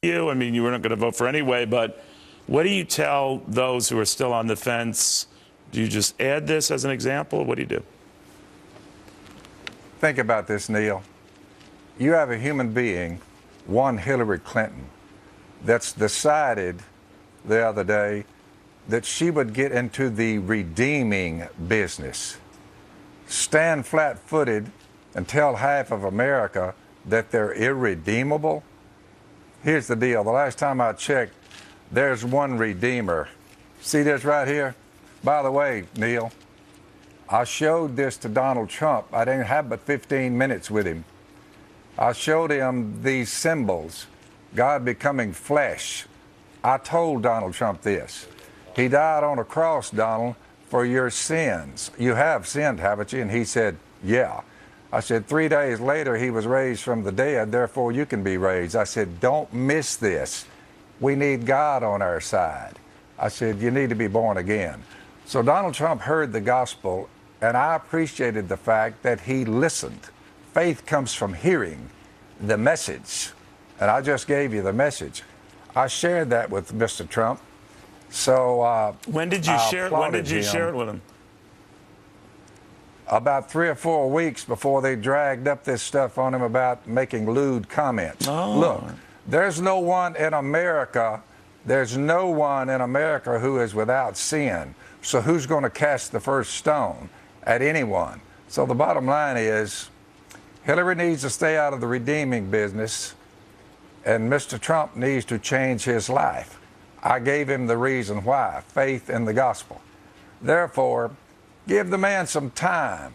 you. I mean, you were not going to vote for anyway, but what do you tell those who are still on the fence? Do you just add this as an example? What do you do? Think about this, Neil. You have a human being, one Hillary Clinton, that's decided the other day that she would get into the redeeming business, stand flat-footed and tell half of America that they're irredeemable. Here's the deal. The last time I checked, there's one redeemer. See this right here? By the way, Neil, I showed this to Donald Trump. I didn't have but 15 minutes with him. I showed him these symbols, God becoming flesh. I told Donald Trump this. He died on a cross, Donald, for your sins. You have sinned, haven't you? And he said, yeah. I said, 3 days later, he was raised from the dead, therefore you can be raised. I said, don't miss this. We need God on our side. I said, you need to be born again. So Donald Trump heard the gospel, and I appreciated the fact that he listened. Faith comes from hearing the message, and I just gave you the message. I shared that with Mr. Trump. So when did you share it with him? About 3 or 4 weeks before they dragged up this stuff on him about making lewd comments. Oh. Look, there's no one in America who is without sin. So who's going to cast the first stone at anyone? So the bottom line is, Hillary needs to stay out of the redeeming business, and Mr. Trump needs to change his life. I gave him the reason why, faith in the gospel. Therefore, give the man some time.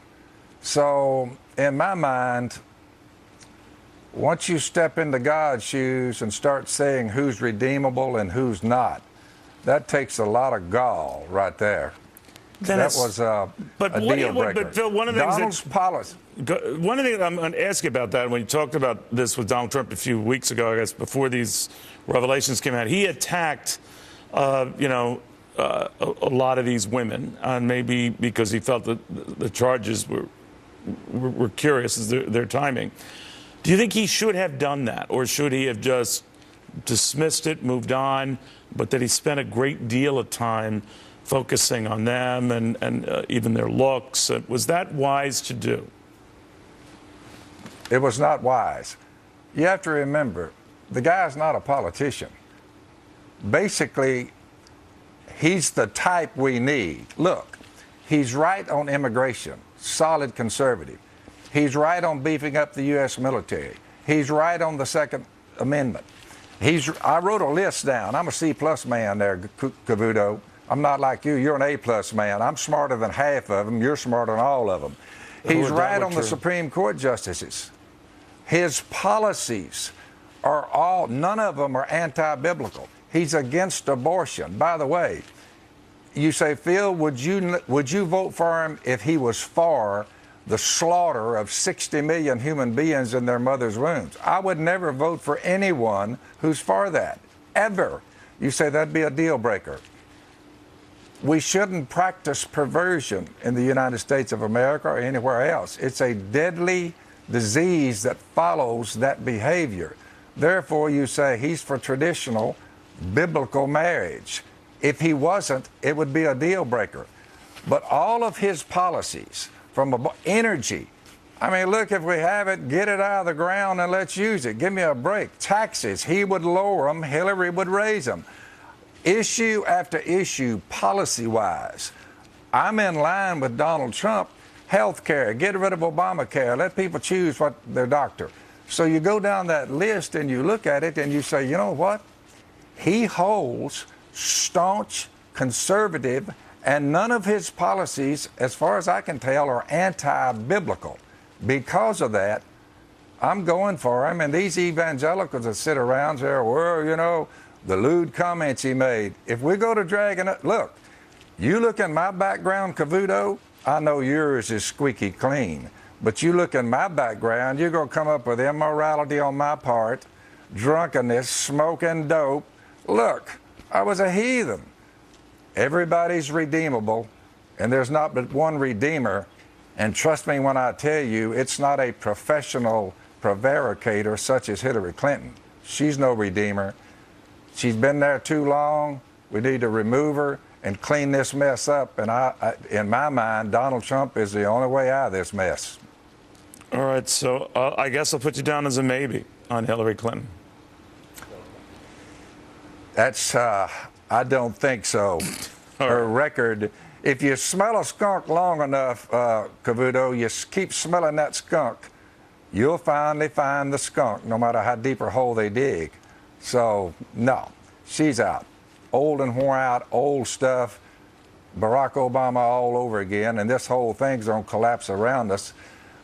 So, in my mind, once you step into God's shoes and start saying who's redeemable and who's not, that takes a lot of gall right there. That was a deal breaker. But Phil, one of the Donald's policy. One of the things I'm going to ask you about that, when you talked about this with Donald Trump a few weeks ago, I guess before these revelations came out, he attacked, a lot of these women, maybe because he felt that the charges were curious as their timing. Do you think he should have done that, or should he have just dismissed it, moved on, but that he spent a great deal of time focusing on them and even their looks? Was that wise to do? It was not wise. You have to remember, the guy's not a politician. Basically, he's the type we need. Look, he's right on immigration, solid conservative. He's right on beefing up the U.S. military. He's right on the Second Amendment. I wrote a list down. I'm a C-plus man there, Cavuto. I'm not like you. You're an A-plus man. I'm smarter than half of them. You're smarter than all of them. He's right on the Supreme Court justices. His policies are none of them are anti-biblical. He's against abortion. By the way, you say, Phil, would you vote for him if he was for the slaughter of 60 million human beings in their mother's wombs? I would never vote for anyone who's for that, ever. You say that'd be a deal breaker. We shouldn't practice perversion in the United States of America or anywhere else. It's a deadly disease that follows that behavior. Therefore, you say he's for traditional biblical marriage. If he wasn't, it would be a deal breaker. But all of his policies, from energy, I mean, look, if we have it, get it out of the ground and let's use it. Give me a break. Taxes, he would lower them, Hillary would raise them. Issue after issue, policy-wise, I'm in line with Donald Trump. Health care, get rid of Obamacare, let people choose what their doctor. So you go down that list and you look at it and you say, you know what? He holds staunch, conservative, and none of his policies, as far as I can tell, are anti-biblical. Because of that, I'm going for him. And these evangelicals that sit around there, well, the lewd comments he made. If we go to dragging it, look, you look in my background, Cavuto, I know yours is squeaky clean. But you look in my background, you're going to come up with immorality on my part, drunkenness, smoking dope. Look, I was a heathen. Everybody's redeemable, and there's not but one redeemer. And trust me when I tell you, it's not a professional prevaricator such as Hillary Clinton. She's no redeemer. She's been there too long. We need to remove her and clean this mess up. And in my mind, Donald Trump is the only way out of this mess. All right, so I guess I'll put you down as a maybe on Hillary Clinton. That's, I don't think so. Her record, if you smell a skunk long enough, Cavuto, you keep smelling that skunk, you'll finally find the skunk, no matter how deep a hole they dig. So, no, she's out. Old and worn out, old stuff. Barack Obama all over again, and this whole thing's going to collapse around us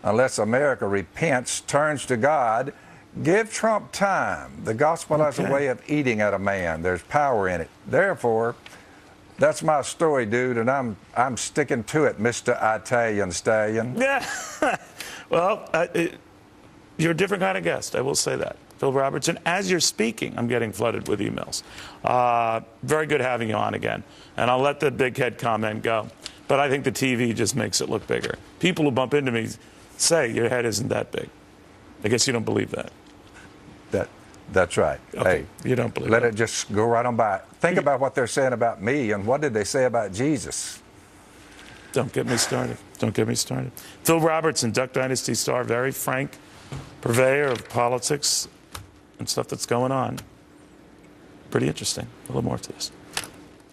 unless America repents, turns to God. Give Trump time. The gospel has a way of eating at a man. There's power in it. Therefore, that's my story, dude, and I'm sticking to it, Mr. Italian Stallion. Yeah. Well, you're a different kind of guest, I will say that. Phil Robertson, as you're speaking, I'm getting flooded with emails. Very good having you on again. And I'll let the big head comment go. But I think the TV just makes it look bigger. People who bump into me say your head isn't that big. I guess you don't believe that. That's right. Okay. Hey, you don't believe let that. it just go right on by. Think about what they're saying about me, and what did they say about Jesus? Don't get me started. Don't get me started. Phil Robertson, Duck Dynasty star, very frank purveyor of politics and stuff that's going on. Pretty interesting. A little more to this.